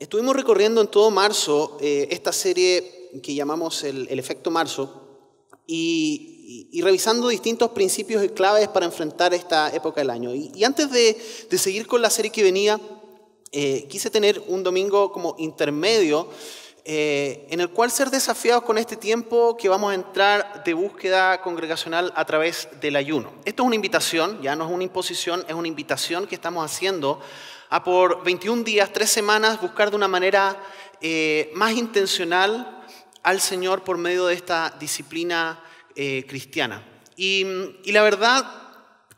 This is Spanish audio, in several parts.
Estuvimos recorriendo en todo marzo esta serie que llamamos el efecto marzo y revisando distintos principios y claves para enfrentar esta época del año. Y antes de seguir con la serie que venía, quise tener un domingo como intermedio en el cual ser desafiados con este tiempo que vamos a entrar de búsqueda congregacional a través del ayuno. Esto es una invitación, ya no es una imposición, es una invitación que estamos haciendo a por 21 días, 3 semanas, buscar de una manera más intencional al Señor por medio de esta disciplina cristiana. Y la verdad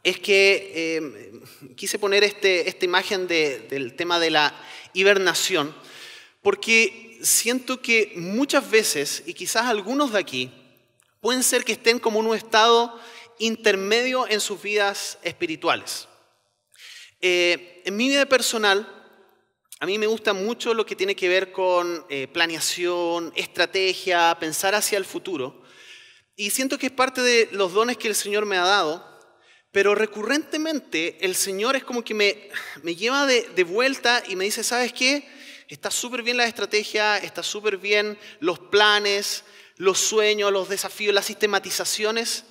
es que quise poner esta imagen del tema de la hibernación, porque siento que muchas veces, y quizás algunos de aquí, pueden ser que estén como en un estado intermedio en sus vidas espirituales. En mi vida personal, a mí me gusta mucho lo que tiene que ver con planeación, estrategia, pensar hacia el futuro. Y siento que es parte de los dones que el Señor me ha dado, pero recurrentemente el Señor es como que me lleva de vuelta y me dice, ¿sabes qué? Está súper bien la estrategia, está súper bien los planes, los sueños, los desafíos, las sistematizaciones,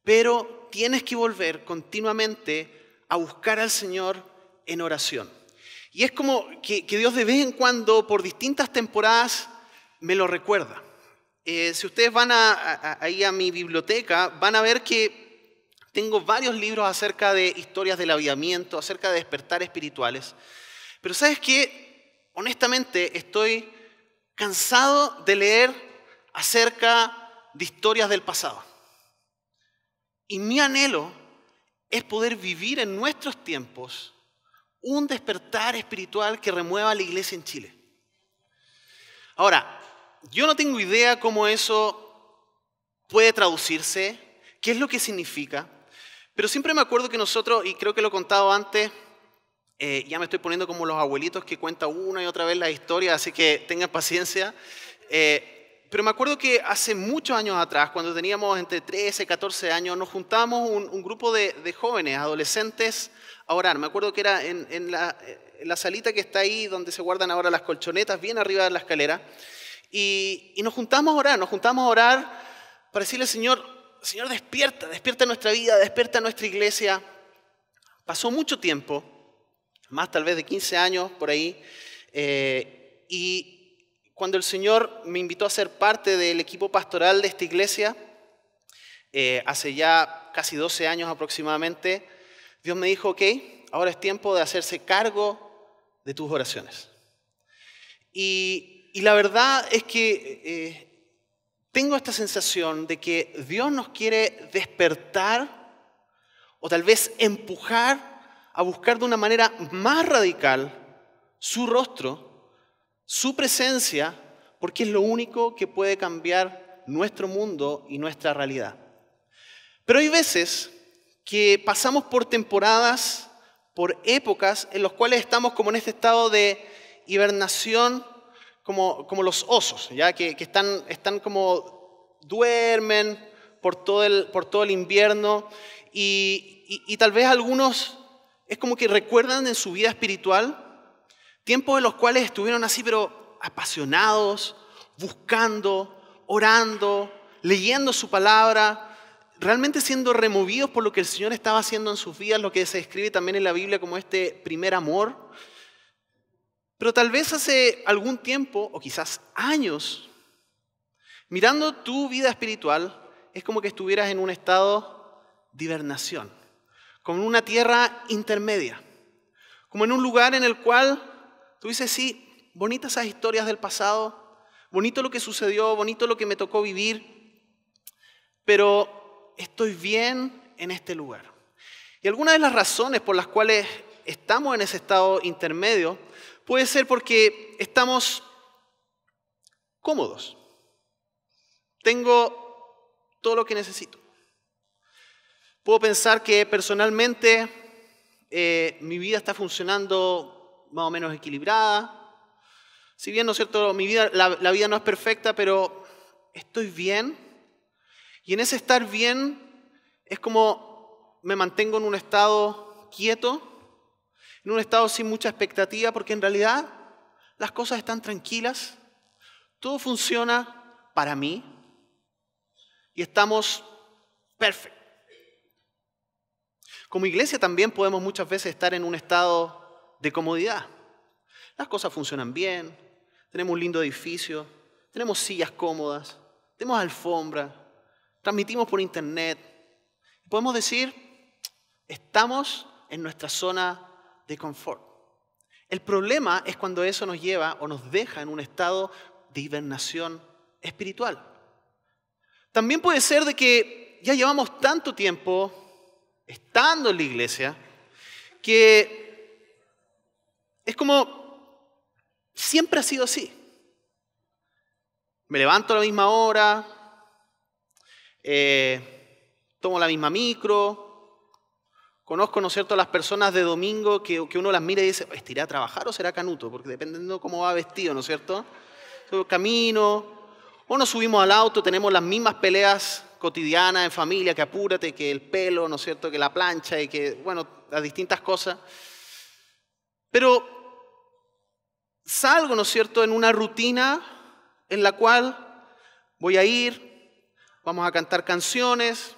pero tienes que volver continuamente a buscar al Señor en oración. Y es como que Dios de vez en cuando, por distintas temporadas, me lo recuerda. Si ustedes van ahí a mi biblioteca, van a ver que tengo varios libros acerca de historias del avivamiento, acerca de despertar espirituales. Pero ¿sabes qué? Honestamente, estoy cansado de leer acerca de historias del pasado. Y mi anhelo es poder vivir en nuestros tiempos un despertar espiritual que remueva a la iglesia en Chile. Ahora, yo no tengo idea cómo eso puede traducirse, qué es lo que significa, pero siempre me acuerdo que nosotros, y creo que lo he contado antes, ya me estoy poniendo como los abuelitos que cuentan una y otra vez la historia, así que tengan paciencia. Pero me acuerdo que hace muchos años atrás, cuando teníamos entre 13 y 14 años, nos juntábamos un grupo de jóvenes, adolescentes, a orar. Me acuerdo que era en la salita que está ahí, donde se guardan ahora las colchonetas, bien arriba de la escalera. Y nos juntamos a orar para decirle, Señor, despierta nuestra vida, despierta nuestra iglesia. Pasó mucho tiempo, más tal vez de 15 años por ahí, y cuando el Señor me invitó a ser parte del equipo pastoral de esta iglesia, hace ya casi 12 años aproximadamente, Dios me dijo, ok, ahora es tiempo de hacerse cargo de tus oraciones. Y la verdad es que tengo esta sensación de que Dios nos quiere despertar o tal vez empujar a buscar de una manera más radical su rostro, su presencia, porque es lo único que puede cambiar nuestro mundo y nuestra realidad. Pero hay veces que pasamos por temporadas, por épocas en las cuales estamos como en este estado de hibernación, como los osos, ¿ya? Que están como duermen por todo el invierno y tal vez algunos es como que recuerdan en su vida espiritual tiempos en los cuales estuvieron así, pero apasionados, buscando, orando, leyendo su palabra, realmente siendo removidos por lo que el Señor estaba haciendo en sus vidas, lo que se describe también en la Biblia como este primer amor. Pero tal vez hace algún tiempo, o quizás años, mirando tu vida espiritual, es como que estuvieras en un estado de hibernación, como en una tierra intermedia, como en un lugar en el cual tú dices, sí, bonitas esas historias del pasado, bonito lo que sucedió, bonito lo que me tocó vivir, pero estoy bien en este lugar. Y algunas de las razones por las cuales estamos en ese estado intermedio puede ser porque estamos cómodos. Tengo todo lo que necesito. Puedo pensar que personalmente mi vida está funcionando más o menos equilibrada. Si bien, ¿no es cierto?, la vida no es perfecta, pero estoy bien. Y en ese estar bien es como me mantengo en un estado quieto, en un estado sin mucha expectativa, porque en realidad las cosas están tranquilas, todo funciona para mí y estamos perfectos. Como iglesia también podemos muchas veces estar en un estado de comodidad. Las cosas funcionan bien, tenemos un lindo edificio, tenemos sillas cómodas, tenemos alfombra, transmitimos por internet. Podemos decir, estamos en nuestra zona de confort. El problema es cuando eso nos lleva o nos deja en un estado de hibernación espiritual. También puede ser de que ya llevamos tanto tiempo estando en la iglesia que es como siempre ha sido así. Me levanto a la misma hora, tomo la misma micro, conozco, ¿no es cierto?, a las personas de domingo que uno las mira y dice, ¿iré a trabajar o será canuto? Porque dependiendo de cómo va vestido, ¿no es cierto? Camino, o nos subimos al auto, tenemos las mismas peleas cotidianas en familia, que apúrate, que el pelo, ¿no es cierto?, que la plancha y que, bueno, las distintas cosas. Pero salgo, ¿no es cierto?, en una rutina en la cual voy a ir, vamos a cantar canciones,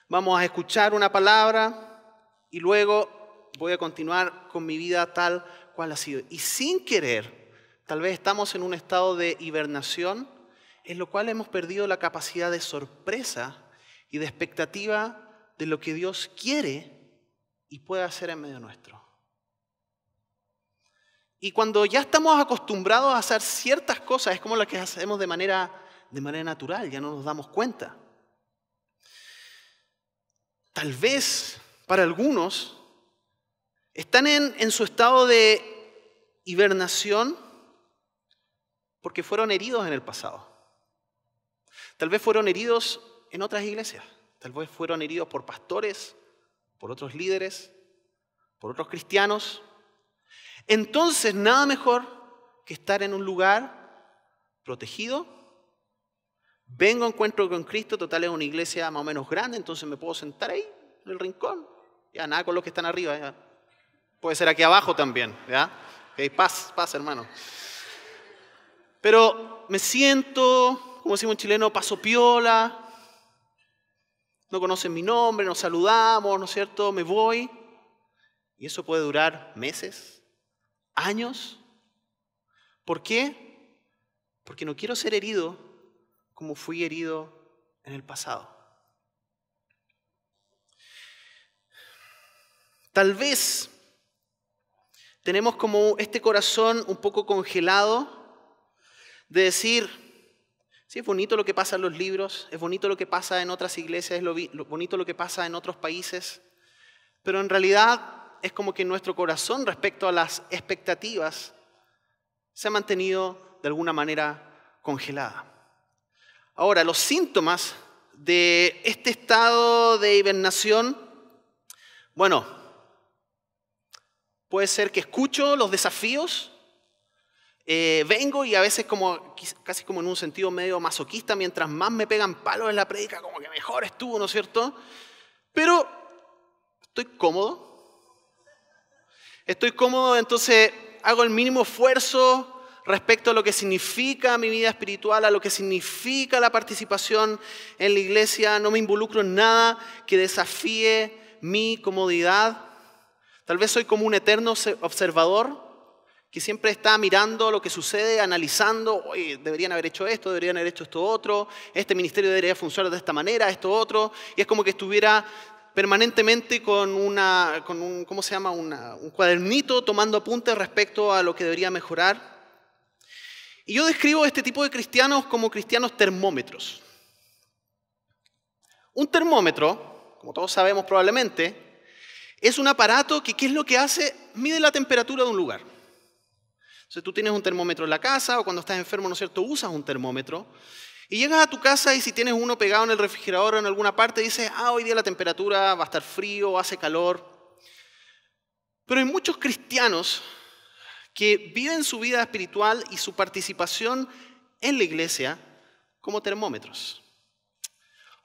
vamos a escuchar una palabra y luego voy a continuar con mi vida tal cual ha sido. Y sin querer, tal vez estamos en un estado de hibernación en lo cual hemos perdido la capacidad de sorpresa y de expectativa de lo que Dios quiere y puede hacer en medio nuestro. Y cuando ya estamos acostumbrados a hacer ciertas cosas, es como las que hacemos de manera natural, ya no nos damos cuenta. Tal vez para algunos están en su estado de hibernación porque fueron heridos en el pasado. Tal vez fueron heridos en otras iglesias. Tal vez fueron heridos por pastores, por otros líderes, por otros cristianos. Entonces, nada mejor que estar en un lugar protegido. Vengo a encuentro con Cristo, total es una iglesia más o menos grande, entonces me puedo sentar ahí, en el rincón. Ya, nada con los que están arriba. Ya. Puede ser aquí abajo también. ¿Ya? Okay, paz, hermano. Pero me siento, como decimos en chileno, paso piola. No conocen mi nombre, nos saludamos, ¿no es cierto? Me voy. Y eso puede durar meses, años. ¿Por qué? Porque no quiero ser herido como fui herido en el pasado. Tal vez tenemos como este corazón un poco congelado de decir, sí, es bonito lo que pasa en los libros, es bonito lo que pasa en otras iglesias, es bonito lo que pasa en otros países, pero en realidad es como que nuestro corazón respecto a las expectativas se ha mantenido de alguna manera congelada. Ahora, los síntomas de este estado de hibernación, bueno, puede ser que escucho los desafíos, vengo y a veces casi como en un sentido medio masoquista, mientras más me pegan palos en la prédica, como que mejor estuvo, ¿no es cierto? Pero estoy cómodo, entonces hago el mínimo esfuerzo respecto a lo que significa mi vida espiritual, a lo que significa la participación en la iglesia. No me involucro en nada que desafíe mi comodidad. Tal vez soy como un eterno observador que siempre está mirando lo que sucede, analizando, oye, deberían haber hecho esto, deberían haber hecho esto otro, este ministerio debería funcionar de esta manera, esto otro, y es como que estuviera permanentemente con un cuadernito tomando apuntes respecto a lo que debería mejorar. Y yo describo este tipo de cristianos como cristianos termómetros. Un termómetro, como todos sabemos probablemente, es un aparato que, ¿qué es lo que hace? Mide la temperatura de un lugar. Entonces tú tienes un termómetro en la casa o cuando estás enfermo, ¿no es cierto?, usas un termómetro. Y llegas a tu casa y si tienes uno pegado en el refrigerador o en alguna parte, dices, hoy día la temperatura va a estar frío, hace calor. Pero hay muchos cristianos que viven su vida espiritual y su participación en la iglesia como termómetros.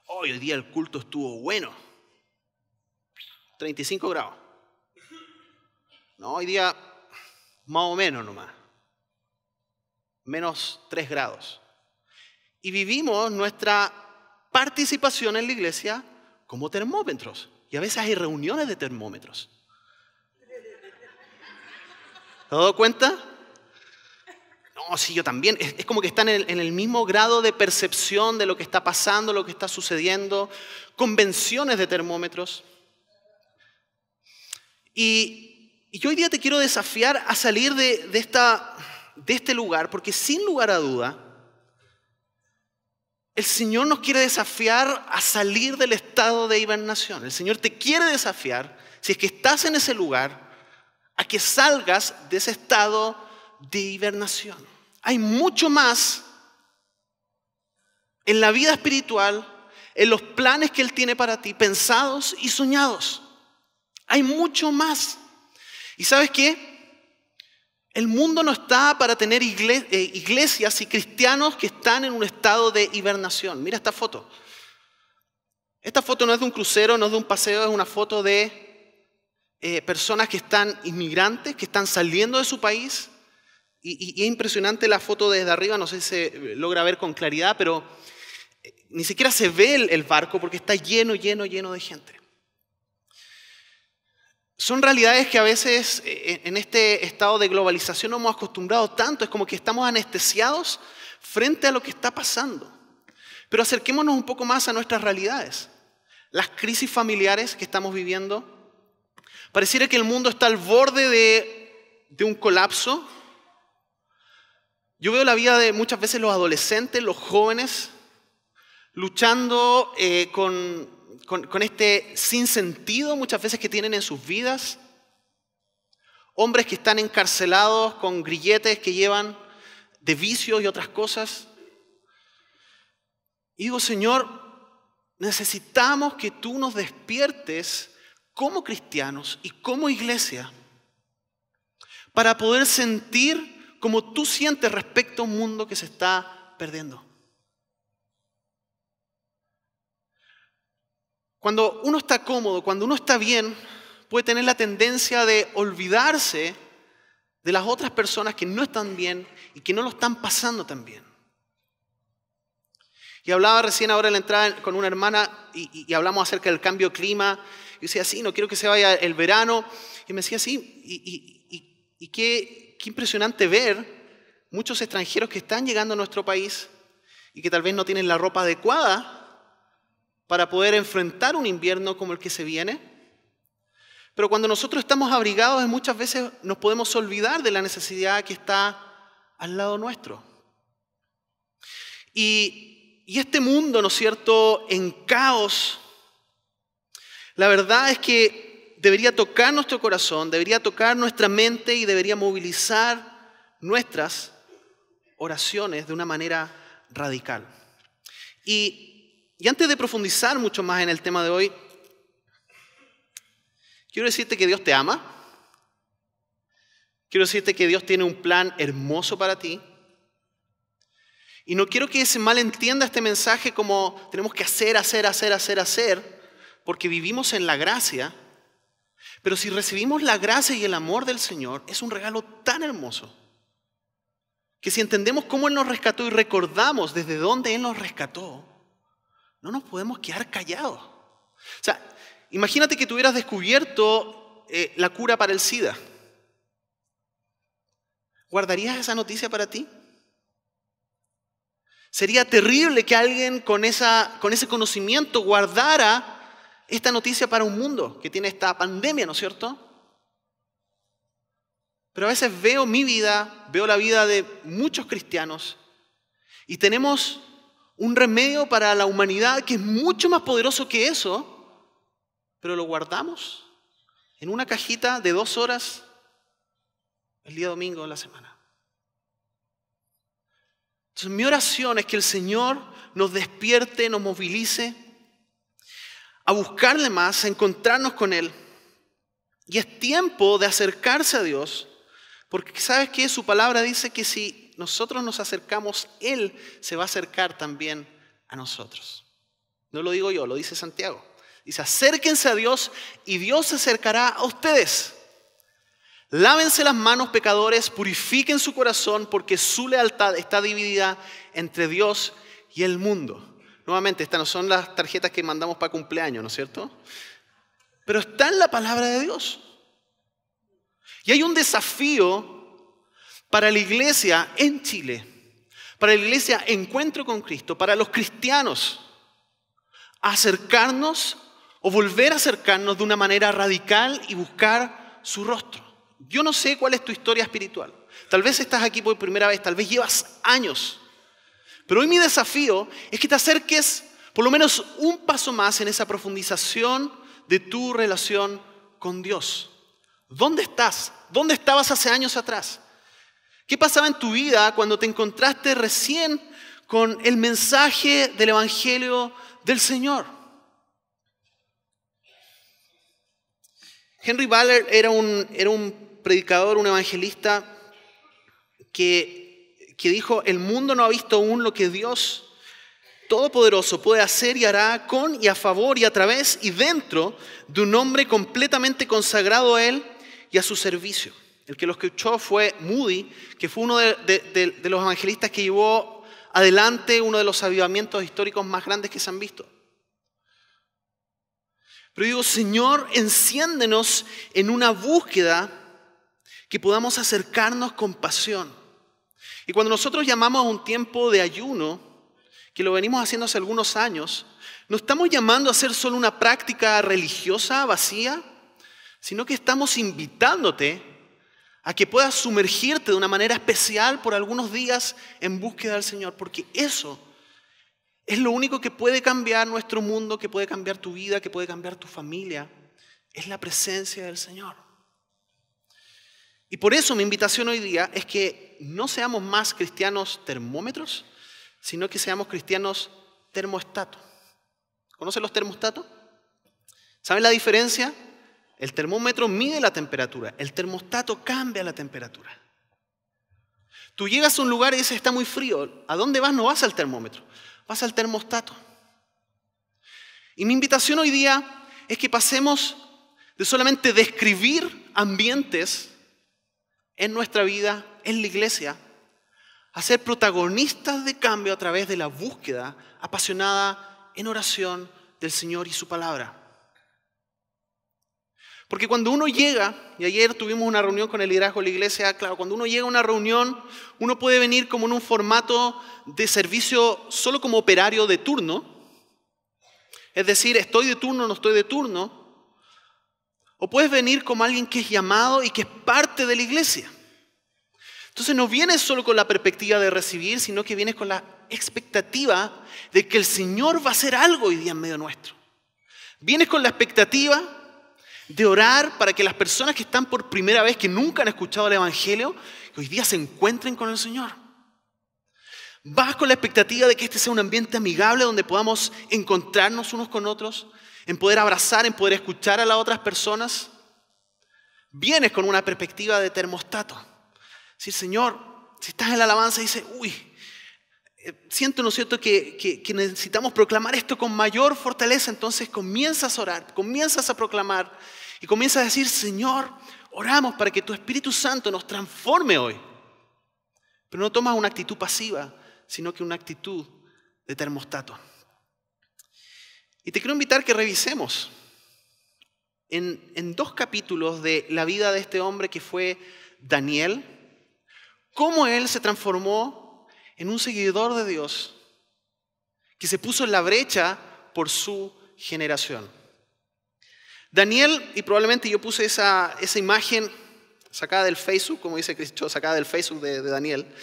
Hoy día el culto estuvo bueno. 35 grados. No, hoy día más o menos nomás. menos 3 grados. Y vivimos nuestra participación en la iglesia como termómetros. Y a veces hay reuniones de termómetros. ¿Te has dado cuenta? No, sí, yo también. Es como que están en el mismo grado de percepción de lo que está pasando, lo que está sucediendo. Convenciones de termómetros. Y yo hoy día te quiero desafiar a salir de este lugar, porque sin lugar a duda, el Señor nos quiere desafiar a salir del estado de hibernación. El Señor te quiere desafiar, si es que estás en ese lugar, a que salgas de ese estado de hibernación. Hay mucho más en la vida espiritual, en los planes que Él tiene para ti, pensados y soñados. Hay mucho más. ¿Y sabes qué? El mundo no está para tener iglesias y cristianos que están en un estado de hibernación. Mira esta foto. Esta foto no es de un crucero, no es de un paseo, es una foto de personas que están inmigrantes, que están saliendo de su país. Y es impresionante la foto desde arriba, no sé si se logra ver con claridad, pero ni siquiera se ve el barco porque está lleno de gente. Son realidades que a veces en este estado de globalización no hemos acostumbrado tanto. Es como que estamos anestesiados frente a lo que está pasando. Pero acerquémonos un poco más a nuestras realidades. Las crisis familiares que estamos viviendo. Pareciera que el mundo está al borde de un colapso. Yo veo la vida de muchas veces los adolescentes, los jóvenes, luchando con este sinsentido muchas veces que tienen en sus vidas. Hombres que están encarcelados con grilletes que llevan de vicios y otras cosas. Y digo, Señor, necesitamos que tú nos despiertes como cristianos y como iglesia para poder sentir como tú sientes respecto a un mundo que se está perdiendo. Cuando uno está cómodo, cuando uno está bien, puede tener la tendencia de olvidarse de las otras personas que no están bien y que no lo están pasando tan bien. Y hablaba recién ahora en la entrada con una hermana y hablamos acerca del cambio de clima. Y decía, sí, no quiero que se vaya el verano. Y me decía, sí, y qué impresionante ver muchos extranjeros que están llegando a nuestro país y que tal vez no tienen la ropa adecuada para poder enfrentar un invierno como el que se viene. Pero cuando nosotros estamos abrigados, muchas veces nos podemos olvidar de la necesidad que está al lado nuestro. Y este mundo, ¿no es cierto?, en caos, la verdad es que debería tocar nuestro corazón, debería tocar nuestra mente y debería movilizar nuestras oraciones de una manera radical. Y antes de profundizar mucho más en el tema de hoy, quiero decirte que Dios te ama. Quiero decirte que Dios tiene un plan hermoso para ti. Y no quiero que se malentienda este mensaje como tenemos que hacer, porque vivimos en la gracia. Pero si recibimos la gracia y el amor del Señor, es un regalo tan hermoso que si entendemos cómo Él nos rescató y recordamos desde dónde Él nos rescató, no nos podemos quedar callados. O sea, imagínate que tú hubieras descubierto la cura para el SIDA. ¿Guardarías esa noticia para ti? Sería terrible que alguien con ese conocimiento guardara esta noticia para un mundo que tiene esta pandemia, ¿no es cierto? Pero a veces veo mi vida, veo la vida de muchos cristianos y tenemos un remedio para la humanidad que es mucho más poderoso que eso, pero lo guardamos en una cajita de 2 horas el día domingo de la semana. Entonces mi oración es que el Señor nos despierte, nos movilice a buscarle más, a encontrarnos con Él. Y es tiempo de acercarse a Dios, porque ¿sabes qué? Su palabra dice que si nosotros nos acercamos, Él se va a acercar también a nosotros. No lo digo yo, lo dice Santiago. Dice, acérquense a Dios y Dios se acercará a ustedes. Lávense las manos, pecadores, purifiquen su corazón, porque su lealtad está dividida entre Dios y el mundo. Nuevamente, estas no son las tarjetas que mandamos para cumpleaños, ¿no es cierto? Pero está en la palabra de Dios. Y hay un desafío para la iglesia en Chile, para la iglesia Encuentro con Cristo, para los cristianos, acercarnos o volver a acercarnos de una manera radical y buscar su rostro. Yo no sé cuál es tu historia espiritual. Tal vez estás aquí por primera vez, tal vez llevas años. Pero hoy mi desafío es que te acerques por lo menos un paso más en esa profundización de tu relación con Dios. ¿Dónde estás? ¿Dónde estabas hace años atrás? ¿Qué pasaba en tu vida cuando te encontraste recién con el mensaje del Evangelio del Señor? Henry Ballard era un predicador, un evangelista que dijo: el mundo no ha visto aún lo que Dios Todopoderoso puede hacer y hará con y a favor y a través y dentro de un hombre completamente consagrado a Él y a su servicio. El que lo escuchó fue Moody, que fue uno de los evangelistas que llevó adelante uno de los avivamientos históricos más grandes que se han visto. Pero digo, Señor, enciéndenos en una búsqueda que podamos acercarnos con pasión. Y cuando nosotros llamamos a un tiempo de ayuno, que lo venimos haciendo hace algunos años, no estamos llamando a hacer solo una práctica religiosa vacía, sino que estamos invitándote a que puedas sumergirte de una manera especial por algunos días en búsqueda del Señor, porque eso es lo único que puede cambiar nuestro mundo, que puede cambiar tu vida, que puede cambiar tu familia. Es la presencia del Señor. Y por eso mi invitación hoy día es que no seamos más cristianos termómetros, sino que seamos cristianos termostatos. ¿Conocen los termostatos? ¿Saben la diferencia? El termómetro mide la temperatura, el termostato cambia la temperatura. Tú llegas a un lugar y dices: está muy frío. ¿A dónde vas? No vas al termómetro, vas al termostato. Y mi invitación hoy día es que pasemos de solamente describir ambientes en nuestra vida, en la iglesia, a ser protagonistas de cambio a través de la búsqueda apasionada en oración del Señor y su palabra. Porque cuando uno llega, y ayer tuvimos una reunión con el liderazgo de la iglesia, claro, cuando uno llega a una reunión, uno puede venir como en un formato de servicio solo como operario de turno, es decir, estoy de turno, no estoy de turno, o puedes venir como alguien que es llamado y que es parte de la iglesia. Entonces no vienes solo con la perspectiva de recibir, sino que vienes con la expectativa de que el Señor va a hacer algo hoy día en medio nuestro. Vienes con la expectativa de orar para que las personas que están por primera vez, que nunca han escuchado el Evangelio, hoy día se encuentren con el Señor. Vas con la expectativa de que este sea un ambiente amigable donde podamos encontrarnos unos con otros, en poder abrazar, en poder escuchar a las otras personas. Vienes con una perspectiva de termostato. Si Señor, si estás en la alabanza y dices: siento, ¿no es cierto?, que necesitamos proclamar esto con mayor fortaleza, entonces comienzas a orar, comienzas a proclamar y comienzas a decir: Señor, oramos para que tu Espíritu Santo nos transforme hoy. Pero no tomas una actitud pasiva, sino que una actitud de termostato. Y te quiero invitar que revisemos en 2 capítulos de la vida de este hombre que fue Daniel, cómo él se transformó en un seguidor de Dios que se puso en la brecha por su generación. Daniel, y probablemente yo puse esa imagen sacada del Facebook, como dice Cristo, sacada del Facebook de Daniel.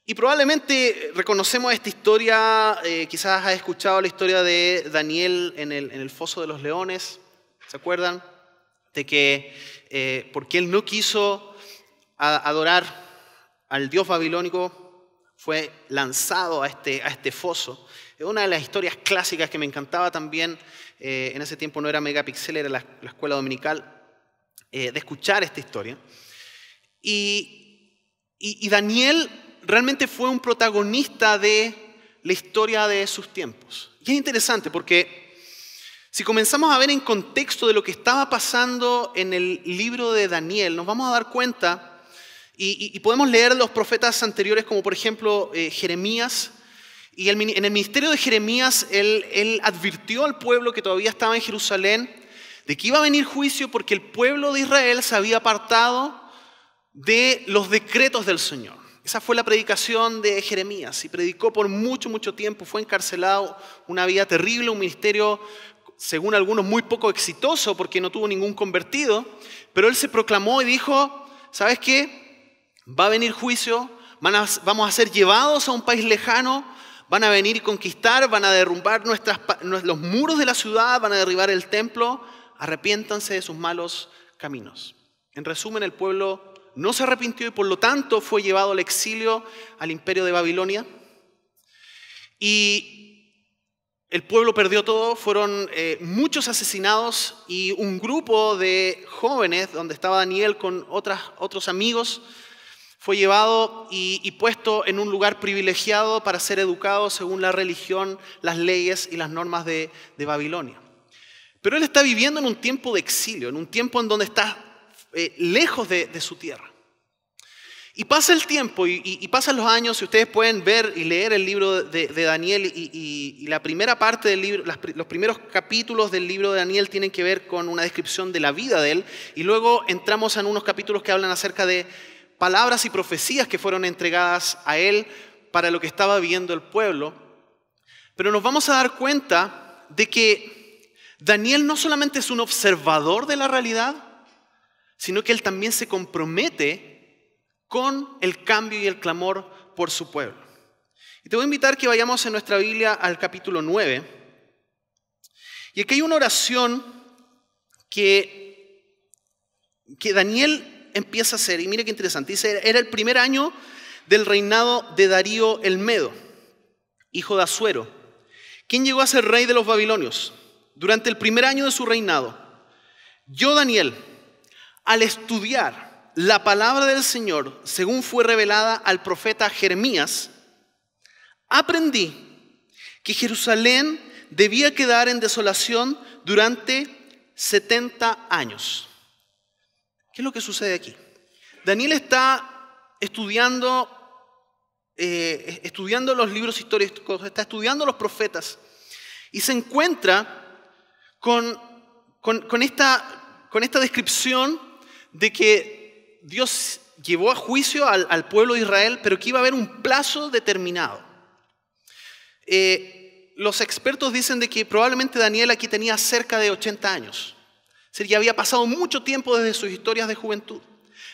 Y probablemente reconocemos esta historia, quizás has escuchado la historia de Daniel en el foso de los leones, ¿se acuerdan? De que porque él no quiso adorar al dios babilónico, fue lanzado a este foso. Es una de las historias clásicas que me encantaba también. En ese tiempo no era Megapixel, era la escuela dominical, de escuchar esta historia. Y Daniel realmente fue un protagonista de la historia de sus tiempos. Y es interesante porque Si comenzamos a ver en contexto de lo que estaba pasando en el libro de Daniel, nos vamos a dar cuenta y podemos leer los profetas anteriores como por ejemplo Jeremías. Y en el ministerio de Jeremías, él advirtió al pueblo que todavía estaba en Jerusalén de que iba a venir juicio porque el pueblo de Israel se había apartado de los decretos del Señor. Esa fue la predicación de Jeremías y predicó por mucho, mucho tiempo. Fue encarcelado, una vida terrible, un ministerio, según algunos, muy poco exitoso porque no tuvo ningún convertido. Pero él se proclamó y dijo, ¿sabes qué? Va a venir juicio, vamos a ser llevados a un país lejano, van a venir y conquistar, van a derrumbar los muros de la ciudad, van a derribar el templo. Arrepiéntanse de sus malos caminos. En resumen, el pueblo no se arrepintió y por lo tanto fue llevado al exilio al imperio de Babilonia. Y el pueblo perdió todo, fueron muchos asesinados y un grupo de jóvenes, donde estaba Daniel con otros amigos, fue llevado y puesto en un lugar privilegiado para ser educado según la religión, las leyes y las normas de Babilonia. Pero él está viviendo en un tiempo de exilio, en un tiempo en donde está lejos de su tierra. Y pasa el tiempo y pasan los años y ustedes pueden ver y leer el libro de Daniel y la primera parte del libro, los primeros capítulos del libro de Daniel tienen que ver con una descripción de la vida de él y luego entramos en unos capítulos que hablan acerca de palabras y profecías que fueron entregadas a él para lo que estaba viviendo el pueblo. Pero nos vamos a dar cuenta de que Daniel no solamente es un observador de la realidad, sino que él también se compromete con el cambio y el clamor por su pueblo. Y te voy a invitar que vayamos en nuestra Biblia al capítulo 9. Y aquí hay una oración que Daniel empieza a hacer. Y mire qué interesante. Dice, era el primer año del reinado de Darío el Medo, hijo de Asuero, quien llegó a ser rey de los babilonios. Durante el primer año de su reinado, yo, Daniel, al estudiar la palabra del Señor, según fue revelada al profeta Jeremías, aprendí que Jerusalén debía quedar en desolación durante 70 años. ¿Qué es lo que sucede aquí? Daniel está estudiando los libros históricos, está estudiando los profetas y se encuentra con esta descripción de que Dios llevó a juicio al pueblo de Israel, pero que iba a haber un plazo determinado. Los expertos dicen de que probablemente Daniel aquí tenía cerca de 80 años. Es decir, ya había pasado mucho tiempo desde sus historias de juventud.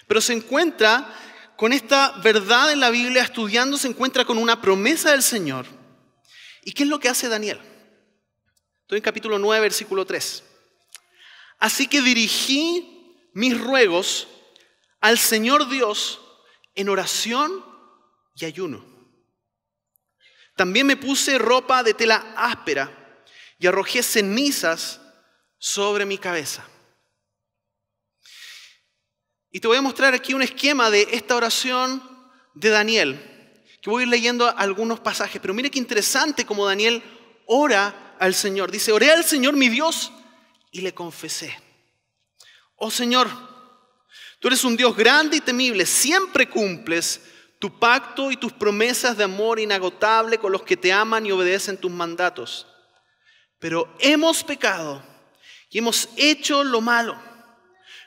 Pero se encuentra con esta verdad en la Biblia, estudiando, se encuentra con una promesa del Señor. ¿Y qué es lo que hace Daniel? Estoy en capítulo 9, versículo 3. Así que dirigí mis ruegos al Señor Dios en oración y ayuno. También me puse ropa de tela áspera y arrojé cenizas sobre mi cabeza. Y te voy a mostrar aquí un esquema de esta oración de Daniel, que voy a ir leyendo algunos pasajes. Pero mire qué interesante como Daniel ora al Señor. Dice, oré al Señor mi Dios y le confesé. Oh Señor, tú eres un Dios grande y temible, siempre cumples tu pacto y tus promesas de amor inagotable con los que te aman y obedecen tus mandatos. Pero hemos pecado y hemos hecho lo malo.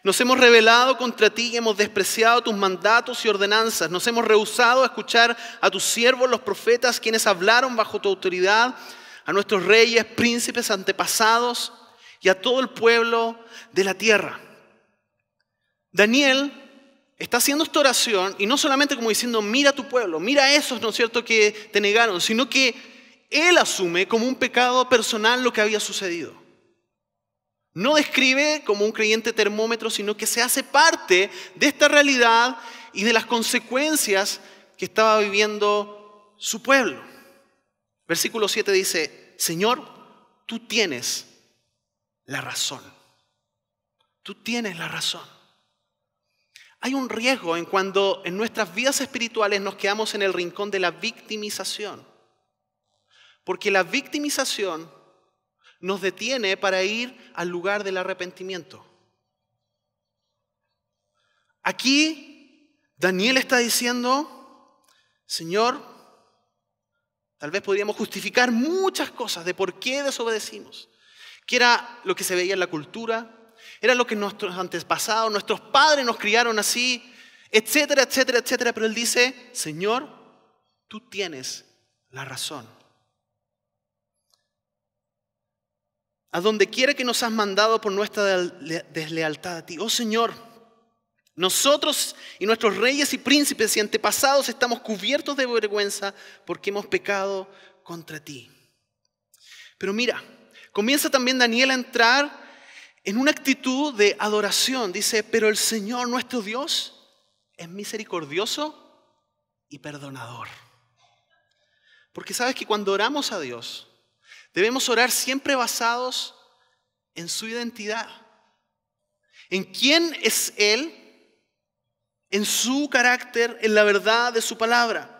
Nos hemos rebelado contra ti y hemos despreciado tus mandatos y ordenanzas. Nos hemos rehusado a escuchar a tus siervos, los profetas, quienes hablaron bajo tu autoridad, a nuestros reyes, príncipes, antepasados y a todo el pueblo de la tierra. Daniel está haciendo esta oración y no solamente como diciendo, mira a tu pueblo, mira a esos, ¿no es cierto?, que te negaron, sino que él asume como un pecado personal lo que había sucedido. No describe como un creyente termómetro, sino que se hace parte de esta realidad y de las consecuencias que estaba viviendo su pueblo. Versículo 7 dice, Señor, tú tienes la razón. Tú tienes la razón. Hay un riesgo en cuando en nuestras vidas espirituales nos quedamos en el rincón de la victimización. Porque la victimización nos detiene para ir al lugar del arrepentimiento. Aquí Daniel está diciendo, Señor, tal vez podríamos justificar muchas cosas de por qué desobedecimos. Que era lo que se veía en la cultura, era lo que nuestros antepasados, nuestros padres nos criaron así, etcétera, etcétera, etcétera. Pero él dice, Señor, tú tienes la razón. A donde quiera que nos has mandado por nuestra deslealtad a ti. Oh Señor, nosotros y nuestros reyes y príncipes y antepasados estamos cubiertos de vergüenza porque hemos pecado contra ti. Pero mira, comienza también Daniel a entrar en una actitud de adoración. Dice, pero el Señor nuestro Dios es misericordioso y perdonador. Porque sabes que cuando oramos a Dios, debemos orar siempre basados en su identidad. En quién es Él, en su carácter, en la verdad de su palabra.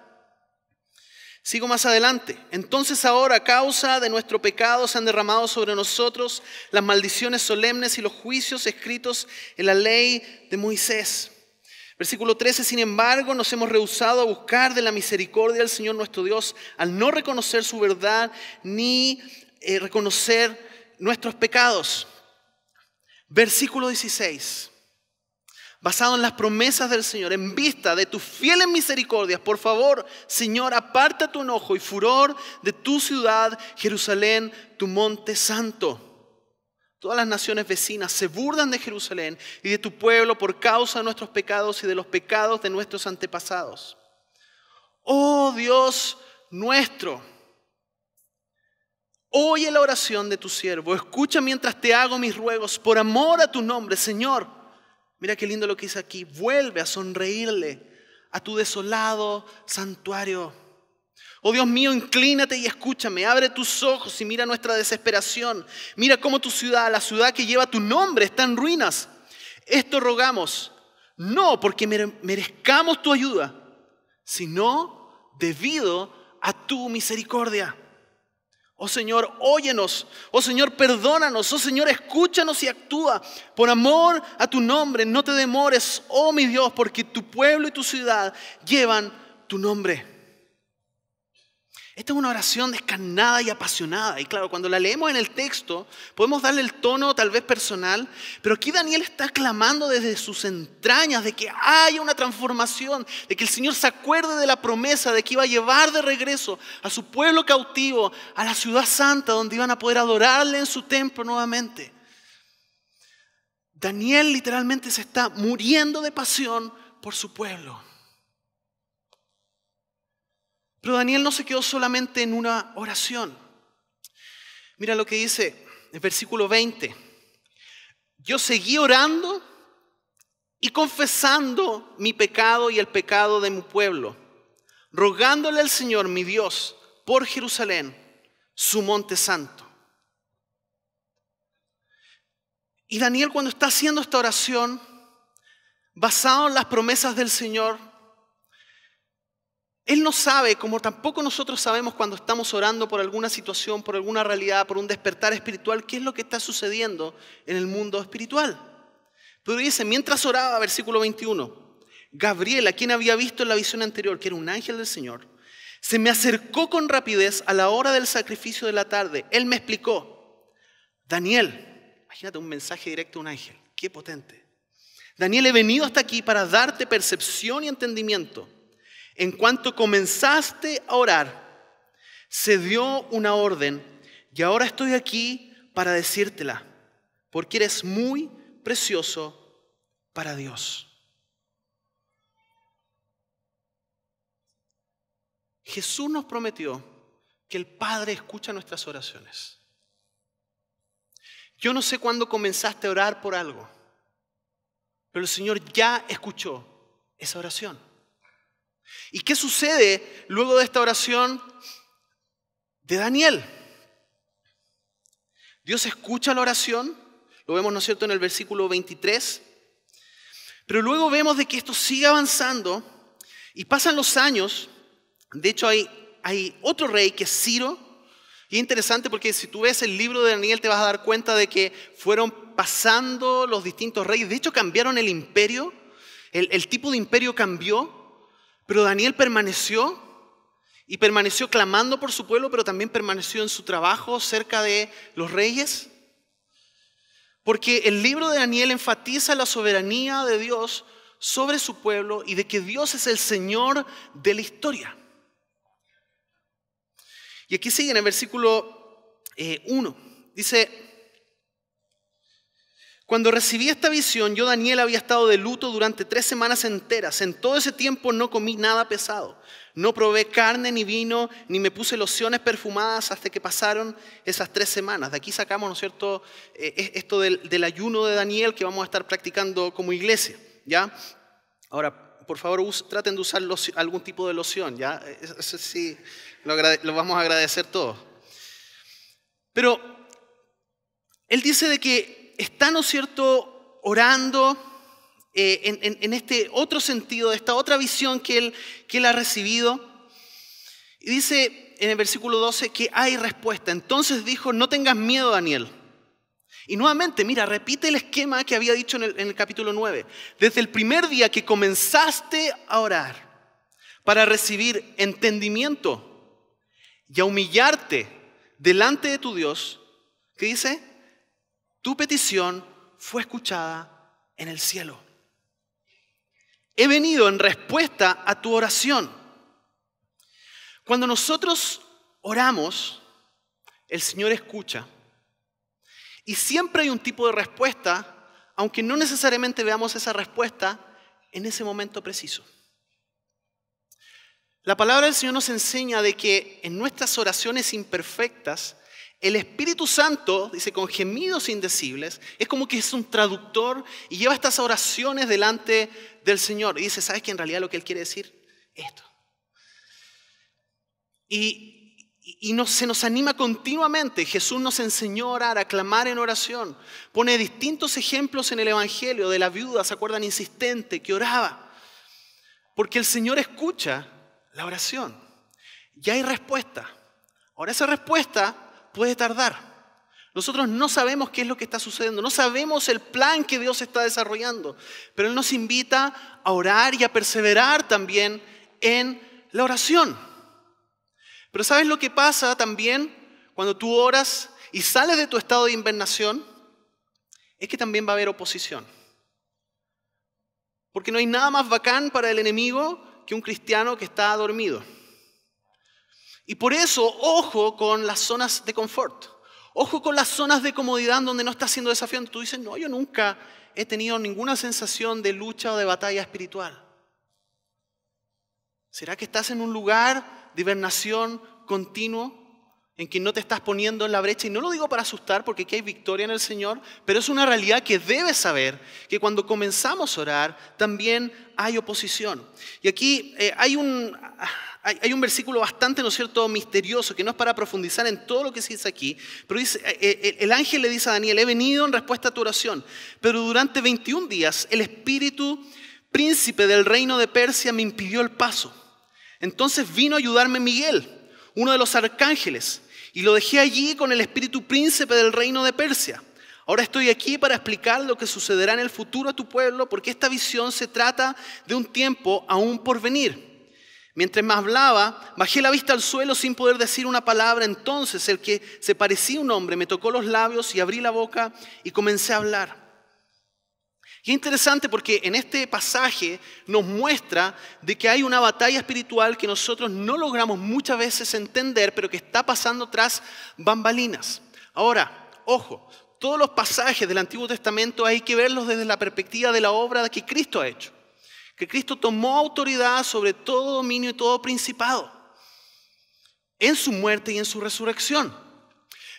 Sigo más adelante. Entonces ahora, a causa de nuestro pecado, se han derramado sobre nosotros las maldiciones solemnes y los juicios escritos en la ley de Moisés. Versículo 13, sin embargo, nos hemos rehusado a buscar de la misericordia del Señor nuestro Dios, al no reconocer su verdad ni reconocer nuestros pecados. Versículo 16. Basado en las promesas del Señor, en vista de tus fieles misericordias, por favor, Señor, aparta tu enojo y furor de tu ciudad, Jerusalén, tu monte santo. Todas las naciones vecinas se burlan de Jerusalén y de tu pueblo por causa de nuestros pecados y de los pecados de nuestros antepasados. Oh Dios nuestro, oye la oración de tu siervo, escucha mientras te hago mis ruegos por amor a tu nombre, Señor. Mira qué lindo lo que dice aquí. Vuelve a sonreírle a tu desolado santuario. Oh Dios mío, inclínate y escúchame. Abre tus ojos y mira nuestra desesperación. Mira cómo tu ciudad, la ciudad que lleva tu nombre, está en ruinas. Esto rogamos, no porque merezcamos tu ayuda, sino debido a tu misericordia. Oh Señor, óyenos. Oh Señor, perdónanos. Oh Señor, escúchanos y actúa. Por amor a tu nombre, no te demores, oh mi Dios, porque tu pueblo y tu ciudad llevan tu nombre. Esta es una oración descarnada y apasionada. Y claro, cuando la leemos en el texto, podemos darle el tono tal vez personal. Pero aquí Daniel está clamando desde sus entrañas de que haya una transformación, de que el Señor se acuerde de la promesa de que iba a llevar de regreso a su pueblo cautivo, a la ciudad santa, donde iban a poder adorarle en su templo nuevamente. Daniel literalmente se está muriendo de pasión por su pueblo. Pero Daniel no se quedó solamente en una oración. Mira lo que dice el versículo 20. Yo seguí orando y confesando mi pecado y el pecado de mi pueblo, rogándole al Señor, mi Dios, por Jerusalén, su monte santo. Y Daniel, cuando está haciendo esta oración, basado en las promesas del Señor, él no sabe, como tampoco nosotros sabemos cuando estamos orando por alguna situación, por alguna realidad, por un despertar espiritual, qué es lo que está sucediendo en el mundo espiritual. Pero dice, mientras oraba, versículo 21, Gabriel, a quien había visto en la visión anterior, que era un ángel del Señor, se me acercó con rapidez a la hora del sacrificio de la tarde. Él me explicó, Daniel, imagínate un mensaje directo a un ángel, qué potente. Daniel, he venido hasta aquí para darte percepción y entendimiento. En cuanto comenzaste a orar, se dio una orden y ahora estoy aquí para decírtela, porque eres muy precioso para Dios. Jesús nos prometió que el Padre escucha nuestras oraciones. Yo no sé cuándo comenzaste a orar por algo, pero el Señor ya escuchó esa oración. ¿Y qué sucede luego de esta oración de Daniel? Dios escucha la oración, lo vemos, ¿no es cierto?, en el versículo 23, pero luego vemos de que esto sigue avanzando y pasan los años. De hecho hay otro rey que es Ciro, Y es interesante porque si tú ves el libro de Daniel te vas a dar cuenta de que fueron pasando los distintos reyes. De hecho cambiaron el imperio, el tipo de imperio cambió, pero Daniel permaneció y permaneció clamando por su pueblo, pero también permaneció en su trabajo cerca de los reyes. Porque el libro de Daniel enfatiza la soberanía de Dios sobre su pueblo y de que Dios es el Señor de la historia. Y aquí sigue en el versículo 1. Dice: cuando recibí esta visión, yo, Daniel, había estado de luto durante 3 semanas enteras. En todo ese tiempo no comí nada pesado. No probé carne ni vino, ni me puse lociones perfumadas hasta que pasaron esas 3 semanas. De aquí sacamos, ¿no es cierto?, esto del ayuno de Daniel que vamos a estar practicando como iglesia, ¿ya? Ahora, por favor, traten de usar algún tipo de loción, ¿ya? Eso sí, lo vamos a agradecer todos. Pero él dice de que está, ¿no es cierto?, orando en este otro sentido, de esta otra visión que él ha recibido. Y dice en el versículo 12 que hay respuesta. Entonces dijo: no tengas miedo, Daniel. Y nuevamente, mira, repite el esquema que había dicho en el capítulo 9. Desde el primer día que comenzaste a orar para recibir entendimiento y a humillarte delante de tu Dios, ¿qué dice? Tu petición fue escuchada en el cielo. He venido en respuesta a tu oración. Cuando nosotros oramos, el Señor escucha. Y siempre hay un tipo de respuesta, aunque no necesariamente veamos esa respuesta en ese momento preciso. La palabra del Señor nos enseña de que en nuestras oraciones imperfectas, el Espíritu Santo, dice, con gemidos indecibles, es como que es un traductor y lleva estas oraciones delante del Señor. Y dice: ¿sabes qué en realidad lo que Él quiere decir? Esto. Y se nos anima continuamente. Jesús nos enseñó a orar, a clamar en oración. Pone distintos ejemplos en el Evangelio de la viuda, ¿se acuerdan? Insistente, que oraba. Porque el Señor escucha la oración. Y hay respuesta. Ahora, esa respuesta puede tardar. Nosotros no sabemos qué es lo que está sucediendo. No sabemos el plan que Dios está desarrollando. Pero Él nos invita a orar y a perseverar también en la oración. Pero ¿sabes lo que pasa también cuando tú oras y sales de tu estado de invernación? Es que también va a haber oposición. Porque no hay nada más bacán para el enemigo que un cristiano que está dormido. Y por eso, ojo con las zonas de confort. Ojo con las zonas de comodidad donde no estás siendo desafiante. Tú dices: no, yo nunca he tenido ninguna sensación de lucha o de batalla espiritual. ¿Será que estás en un lugar de hibernación continuo en que no te estás poniendo en la brecha? Y no lo digo para asustar, porque aquí hay victoria en el Señor, pero es una realidad que debes saber, que cuando comenzamos a orar también hay oposición. Y aquí hay un versículo bastante, ¿no es cierto?, misterioso, que no es para profundizar en todo lo que se dice aquí, pero dice, el ángel le dice a Daniel: he venido en respuesta a tu oración, pero durante 21 días el espíritu príncipe del reino de Persia me impidió el paso. Entonces vino a ayudarme Miguel, uno de los arcángeles, y lo dejé allí con el espíritu príncipe del reino de Persia. Ahora estoy aquí para explicar lo que sucederá en el futuro a tu pueblo, porque esta visión se trata de un tiempo aún por venir. Mientras me hablaba, bajé la vista al suelo sin poder decir una palabra. Entonces el que se parecía a un hombre me tocó los labios y abrí la boca y comencé a hablar. Y es interesante porque en este pasaje nos muestra de que hay una batalla espiritual que nosotros no logramos muchas veces entender, pero que está pasando tras bambalinas. Ahora, ojo, todos los pasajes del Antiguo Testamento hay que verlos desde la perspectiva de la obra que Cristo ha hecho. Que Cristo tomó autoridad sobre todo dominio y todo principado en su muerte y en su resurrección.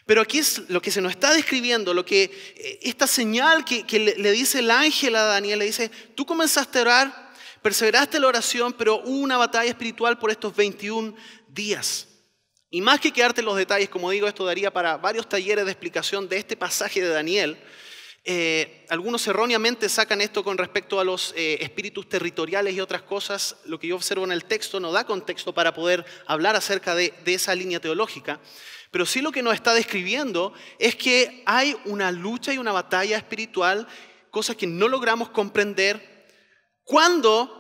Pero aquí es lo que se nos está describiendo, lo que esta señal que le dice el ángel a Daniel, le dice: tú comenzaste a orar, perseveraste en la oración, pero hubo una batalla espiritual por estos 21 días. Y más que quedarte en los detalles, como digo, esto daría para varios talleres de explicación de este pasaje de Daniel. Algunos erróneamente sacan esto con respecto a los espíritus territoriales y otras cosas. Lo que yo observo en el texto no da contexto para poder hablar acerca de esa línea teológica. Pero sí lo que nos está describiendo es que hay una lucha y una batalla espiritual, cosas que no logramos comprender cuando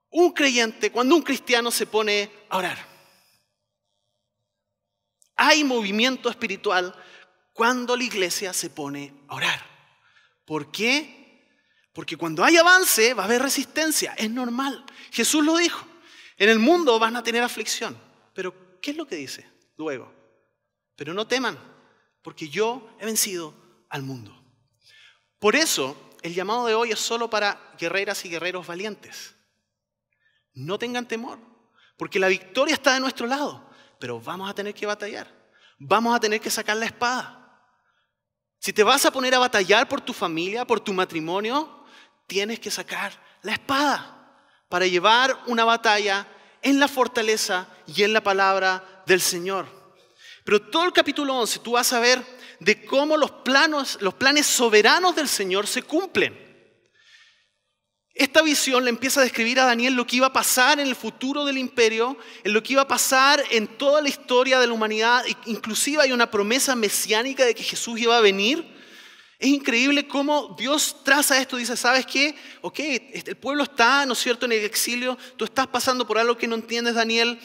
un creyente, cuando un cristiano se pone a orar. Hay movimiento espiritual cuando la iglesia se pone a orar. ¿Por qué? Porque cuando hay avance va a haber resistencia, es normal. Jesús lo dijo, en el mundo van a tener aflicción. Pero ¿qué es lo que dice luego? Pero no teman, porque yo he vencido al mundo. Por eso, el llamado de hoy es solo para guerreras y guerreros valientes. No tengan temor, porque la victoria está de nuestro lado, pero vamos a tener que batallar. Vamos a tener que sacar la espada. Si te vas a poner a batallar por tu familia, por tu matrimonio, tienes que sacar la espada para llevar una batalla en la fortaleza y en la palabra del Señor. Pero todo el capítulo 11 tú vas a ver de cómo los planes soberanos del Señor se cumplen. Esta visión le empieza a describir a Daniel lo que iba a pasar en el futuro del imperio, en lo que iba a pasar en toda la historia de la humanidad. Inclusive hay una promesa mesiánica de que Jesús iba a venir. Es increíble cómo Dios traza esto. Dice, ¿sabes qué? Ok, el pueblo está, ¿no es cierto?, en el exilio. Tú estás pasando por algo que no entiendes, Daniel.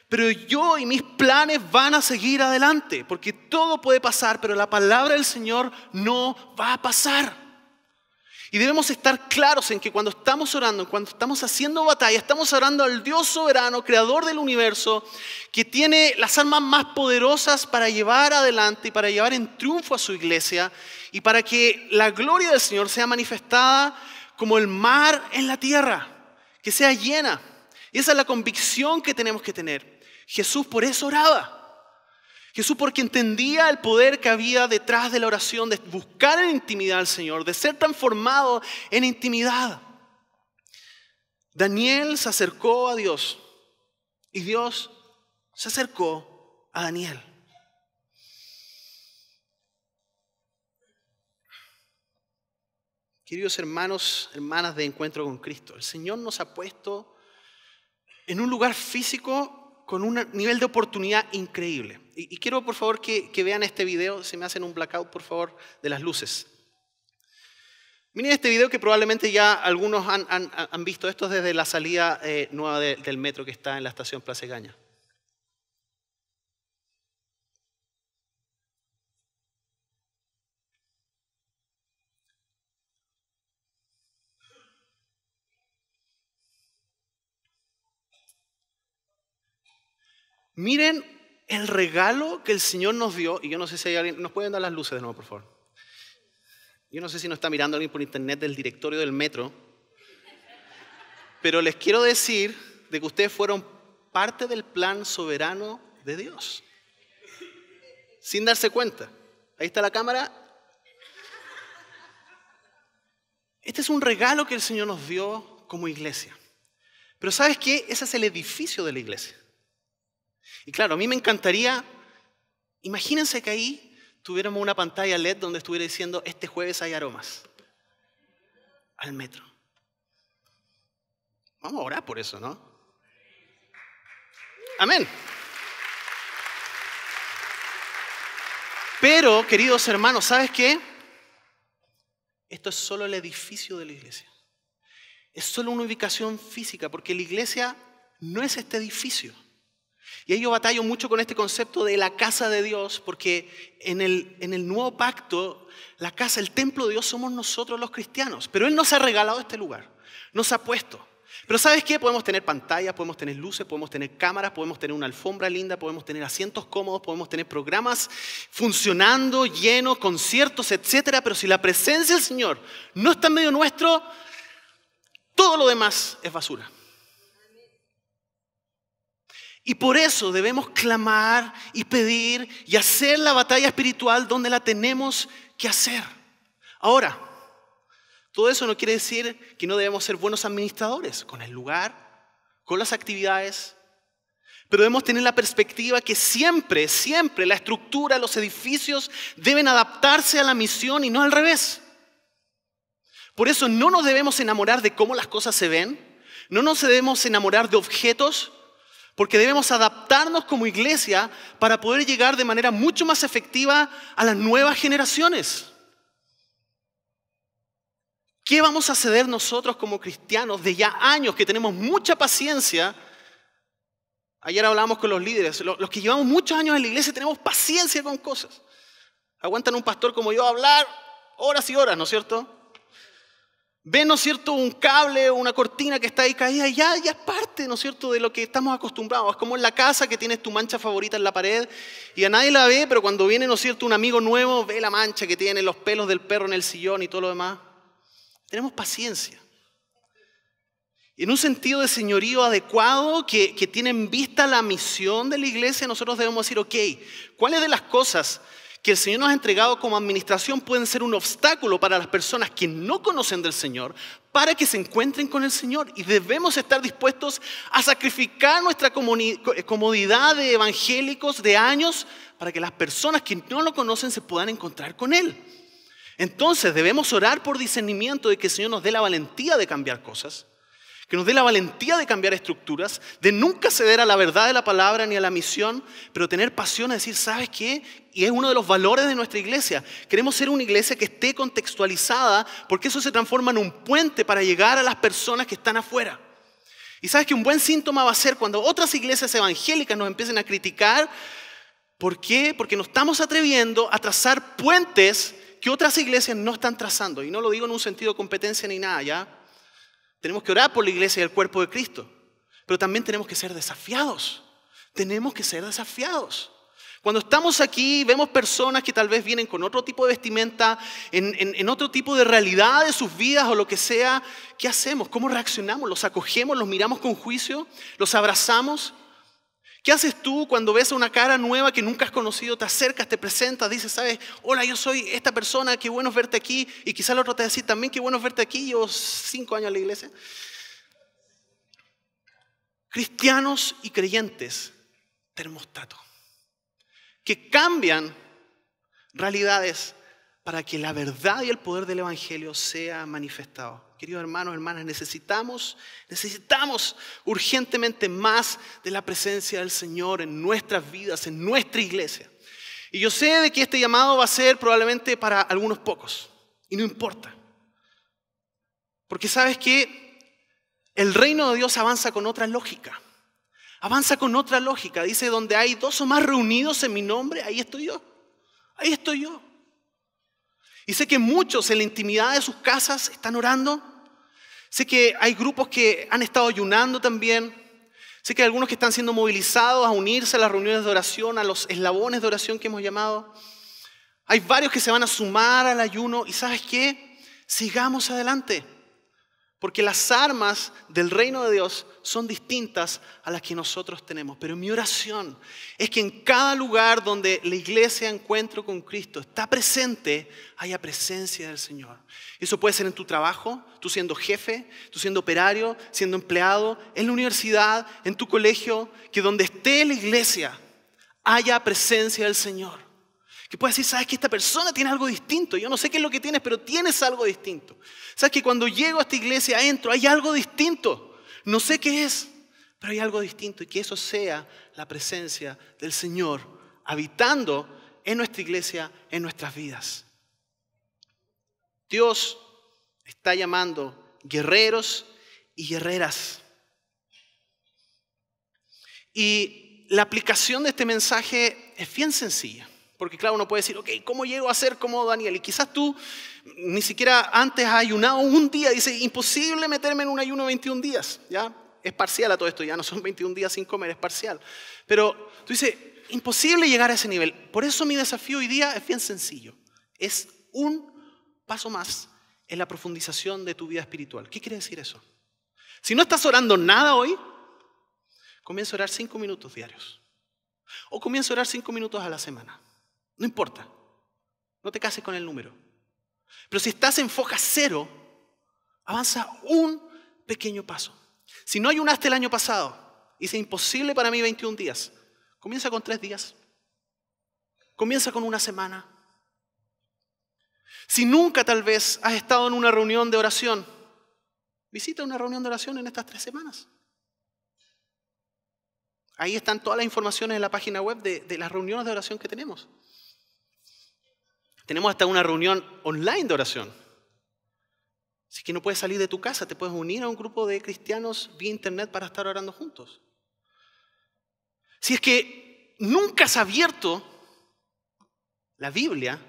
Pero yo y mis planes van a seguir adelante. Porque todo puede pasar, pero la palabra del Señor no va a pasar. Y debemos estar claros en que cuando estamos orando, cuando estamos haciendo batalla, estamos orando al Dios soberano, creador del universo, que tiene las armas más poderosas para llevar adelante y para llevar en triunfo a su iglesia y para que la gloria del Señor sea manifestada como el mar en la tierra, que sea llena. Y esa es la convicción que tenemos que tener. Jesús por eso oraba. Jesús porque entendía el poder que había detrás de la oración, de buscar en intimidad al Señor, de ser transformado en intimidad. Daniel se acercó a Dios y Dios se acercó a Daniel. Queridos hermanos, hermanas de Encuentro con Cristo, el Señor nos ha puesto en un lugar físico con un nivel de oportunidad increíble. Y quiero por favor que vean este video, si me hacen un blackout por favor de las luces. Miren este video que probablemente ya algunos han visto, esto desde la salida nueva del metro que está en la estación Plaza Egaña. Miren el regalo que el Señor nos dio, y yo no sé si hay alguien, ¿nos pueden dar las luces de nuevo, por favor? Yo no sé si nos está mirando alguien por internet del directorio del metro, pero les quiero decir de que ustedes fueron parte del plan soberano de Dios, sin darse cuenta. Ahí está la cámara. Este es un regalo que el Señor nos dio como iglesia. Pero ¿sabes qué? Ese es el edificio de la iglesia. Y claro, a mí me encantaría, imagínense que ahí tuviéramos una pantalla LED donde estuviera diciendo, este jueves hay aromas al metro. Vamos a orar por eso, ¿no? Amén. Pero, queridos hermanos, ¿sabes qué? Esto es solo el edificio de la iglesia. Es solo una ubicación física, porque la iglesia no es este edificio. Y ahí yo batallo mucho con este concepto de la casa de Dios, porque en el nuevo pacto, la casa, el templo de Dios somos nosotros los cristianos. Pero Él nos ha regalado este lugar, nos ha puesto. Pero ¿sabes qué? Podemos tener pantallas, podemos tener luces, podemos tener cámaras, podemos tener una alfombra linda, podemos tener asientos cómodos, podemos tener programas funcionando, llenos, conciertos, etcétera. Pero si la presencia del Señor no está en medio nuestro, todo lo demás es basura. Y por eso debemos clamar y pedir y hacer la batalla espiritual donde la tenemos que hacer. Ahora, todo eso no quiere decir que no debemos ser buenos administradores con el lugar, con las actividades, pero debemos tener la perspectiva que siempre la estructura, los edificios deben adaptarse a la misión y no al revés. Por eso no nos debemos enamorar de cómo las cosas se ven, no nos debemos enamorar de objetos, Porque debemos adaptarnos como iglesia para poder llegar de manera mucho más efectiva a las nuevas generaciones. ¿Qué vamos a hacer nosotros como cristianos de ya años que tenemos mucha paciencia? Ayer hablamos con los líderes, los que llevamos muchos años en la iglesia tenemos paciencia con cosas. Aguantan un pastor como yo a hablar horas y horas, ¿no es cierto? Ven, ¿no es cierto?, un cable o una cortina que está ahí caída y ya es parte, ¿no es cierto?, de lo que estamos acostumbrados. Es como en la casa que tienes tu mancha favorita en la pared y a nadie la ve, pero cuando viene, ¿no es cierto?, un amigo nuevo, ve la mancha que tiene, los pelos del perro en el sillón y todo lo demás. Tenemos paciencia. Y en un sentido de señorío adecuado que tiene en vista la misión de la iglesia, nosotros debemos decir, ok, ¿cuáles de las cosas que el Señor nos ha entregado como administración pueden ser un obstáculo para las personas que no conocen del Señor para que se encuentren con el Señor? Y debemos estar dispuestos a sacrificar nuestra comodidad de evangélicos de años para que las personas que no lo conocen se puedan encontrar con Él. Entonces debemos orar por discernimiento de que el Señor nos dé la valentía de cambiar cosas, que nos dé la valentía de cambiar estructuras, de nunca ceder a la verdad de la palabra ni a la misión, pero tener pasión de decir, ¿sabes qué? Y es uno de los valores de nuestra iglesia. Queremos ser una iglesia que esté contextualizada porque eso se transforma en un puente para llegar a las personas que están afuera. Y sabes que un buen síntoma va a ser cuando otras iglesias evangélicas nos empiecen a criticar. ¿Por qué? Porque nos estamos atreviendo a trazar puentes que otras iglesias no están trazando. Y no lo digo en un sentido de competencia ni nada, ¿ya? Tenemos que orar por la iglesia y el cuerpo de Cristo. Pero también tenemos que ser desafiados. Tenemos que ser desafiados. Cuando estamos aquí, vemos personas que tal vez vienen con otro tipo de vestimenta, en otro tipo de realidad de sus vidas o lo que sea. ¿Qué hacemos? ¿Cómo reaccionamos? ¿Los acogemos? ¿Los miramos con juicio? ¿Los abrazamos? ¿Qué haces tú cuando ves a una cara nueva que nunca has conocido? Te acercas, te presentas, dices, ¿sabes? Hola, yo soy esta persona, qué bueno verte aquí. Y quizá el otro te va a decir también, qué bueno verte aquí. Llevo 5 años en la iglesia. Cristianos y creyentes, termostato, que cambian realidades para que la verdad y el poder del evangelio sea manifestado. Queridos hermanos, hermanas, necesitamos urgentemente más de la presencia del Señor en nuestras vidas, en nuestra iglesia. Y yo sé de que este llamado va a ser probablemente para algunos pocos, y no importa. Porque sabes que el reino de Dios avanza con otra lógica. Avanza con otra lógica. Dice, donde hay 2 o más reunidos en mi nombre, ahí estoy yo. Ahí estoy yo. Y sé que muchos en la intimidad de sus casas están orando. Sé que hay grupos que han estado ayunando también. Sé que hay algunos que están siendo movilizados a unirse a las reuniones de oración, a los eslabones de oración que hemos llamado. Hay varios que se van a sumar al ayuno. ¿Y sabes qué? Sigamos adelante. Porque las armas del reino de Dios son distintas a las que nosotros tenemos. Pero mi oración es que en cada lugar donde la iglesia Encuentro con Cristo está presente, haya presencia del Señor. Eso puede ser en tu trabajo, tú siendo jefe, tú siendo operario, siendo empleado, en la universidad, en tu colegio, que donde esté la iglesia haya presencia del Señor. Que puedas decir, sabes que esta persona tiene algo distinto. Yo no sé qué es lo que tienes, pero tienes algo distinto. Sabes que cuando llego a esta iglesia, entro, hay algo distinto. No sé qué es, pero hay algo distinto. Y que eso sea la presencia del Señor habitando en nuestra iglesia, en nuestras vidas. Dios está llamando guerreros y guerreras. Y la aplicación de este mensaje es bien sencilla. Porque claro, uno puede decir, ok, ¿cómo llego a ser como Daniel? Y quizás tú ni siquiera antes has ayunado un día. Dice, imposible meterme en un ayuno de 21 días. ¿Ya? Es parcial a todo esto, ya no son 21 días sin comer, es parcial. Pero tú dices, imposible llegar a ese nivel. Por eso mi desafío hoy día es bien sencillo. Es un paso más en la profundización de tu vida espiritual. ¿Qué quiere decir eso? Si no estás orando nada hoy, comienza a orar 5 minutos diarios. O comienza a orar 5 minutos a la semana. No importa, no te cases con el número. Pero si estás en foja 0, avanza un pequeño paso. Si no ayunaste el año pasado, hice imposible para mí 21 días, comienza con 3 días. Comienza con una semana. Si nunca tal vez has estado en una reunión de oración, visita una reunión de oración en estas 3 semanas. Ahí están todas las informaciones en la página web de las reuniones de oración que tenemos. Tenemos hasta una reunión online de oración. Si es que no puedes salir de tu casa, te puedes unir a un grupo de cristianos vía internet para estar orando juntos. Si es que nunca has abierto la Biblia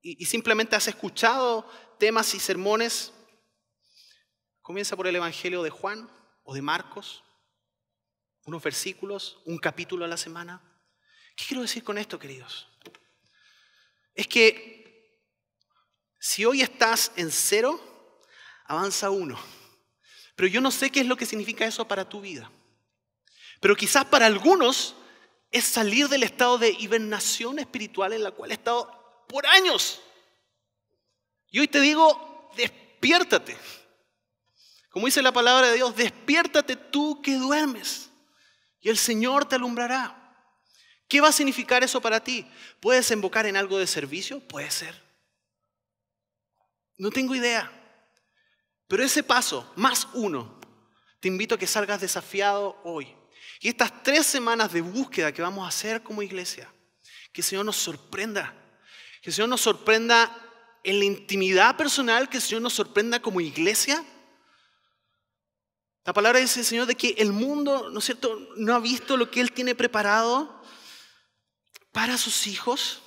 y simplemente has escuchado temas y sermones, comienza por el Evangelio de Juan o de Marcos, unos versículos, un capítulo a la semana. ¿Qué quiero decir con esto, queridos? Es que si hoy estás en 0, avanza 1. Pero yo no sé qué es lo que significa eso para tu vida. Pero quizás para algunos es salir del estado de hibernación espiritual en la cual he estado por años. Y hoy te digo, despiértate. Como dice la palabra de Dios, despiértate tú que duermes y el Señor te alumbrará. ¿Qué va a significar eso para ti? ¿Puedes desembocar en algo de servicio? Puede ser. No tengo idea. Pero ese paso, más 1, te invito a que salgas desafiado hoy. Y estas 3 semanas de búsqueda que vamos a hacer como iglesia, que el Señor nos sorprenda. Que el Señor nos sorprenda en la intimidad personal, que el Señor nos sorprenda como iglesia. La palabra dice el Señor de que el mundo, ¿no es cierto?, no ha visto lo que Él tiene preparado para sus hijos.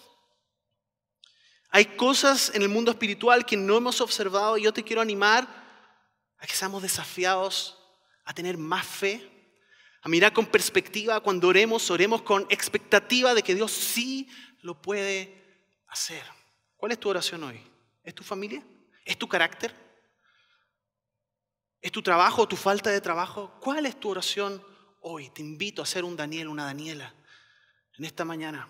Hay cosas en el mundo espiritual que no hemos observado y yo te quiero animar a que seamos desafiados a tener más fe, a mirar con perspectiva cuando oremos con expectativa de que Dios sí lo puede hacer. ¿Cuál es tu oración hoy? ¿Es tu familia? ¿Es tu carácter? ¿Es tu trabajo o tu falta de trabajo? ¿Cuál es tu oración hoy? Te invito a ser un Daniel, una Daniela en esta mañana.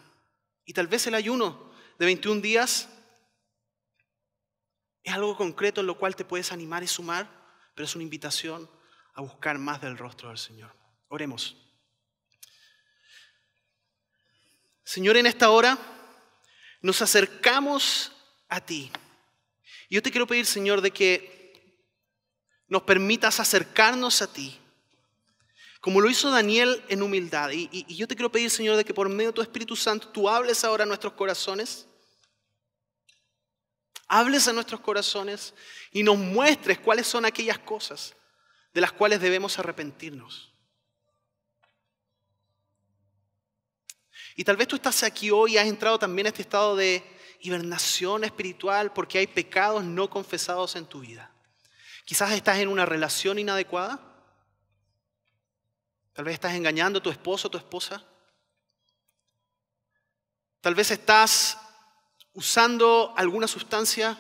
Y tal vez el ayuno de 21 días es algo concreto en lo cual te puedes animar y sumar, pero es una invitación a buscar más del rostro del Señor. Oremos. Señor, en esta hora nos acercamos a ti. Y yo te quiero pedir, Señor, de que nos permitas acercarnos a ti, como lo hizo Daniel en humildad. Y yo te quiero pedir, Señor, de que por medio de tu Espíritu Santo tú hables ahora a nuestros corazones. Hables a nuestros corazones y nos muestres cuáles son aquellas cosas de las cuales debemos arrepentirnos. Y tal vez tú estás aquí hoy y has entrado también a este estado de hibernación espiritual porque hay pecados no confesados en tu vida. Quizás estás en una relación inadecuada. Tal vez estás engañando a tu esposo o tu esposa. Tal vez estás usando alguna sustancia.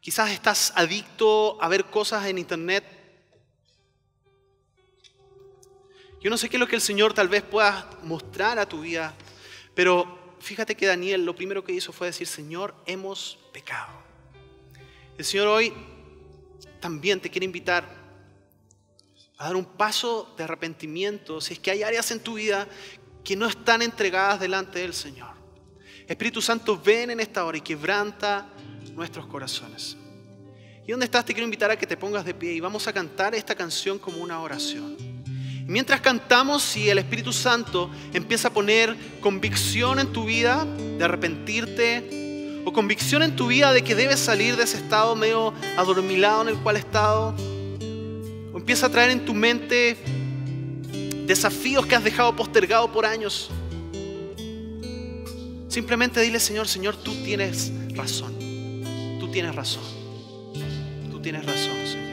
Quizás estás adicto a ver cosas en internet. Yo no sé qué es lo que el Señor tal vez pueda mostrar a tu vida, pero fíjate que Daniel lo primero que hizo fue decir: Señor, hemos pecado. El Señor hoy también te quiere invitar a dar un paso de arrepentimiento si es que hay áreas en tu vida que no están entregadas delante del Señor. Espíritu Santo, ven en esta hora y quebranta nuestros corazones. Y donde estás, te quiero invitar a que te pongas de pie y vamos a cantar esta canción como una oración. Y mientras cantamos, si el Espíritu Santo empieza a poner convicción en tu vida de arrepentirte, o convicción en tu vida de que debes salir de ese estado medio adormilado en el cual has estado, o empieza a traer en tu mente desafíos que has dejado postergado por años, simplemente dile: Señor, tú tienes razón. Tú tienes razón. Tú tienes razón, Señor.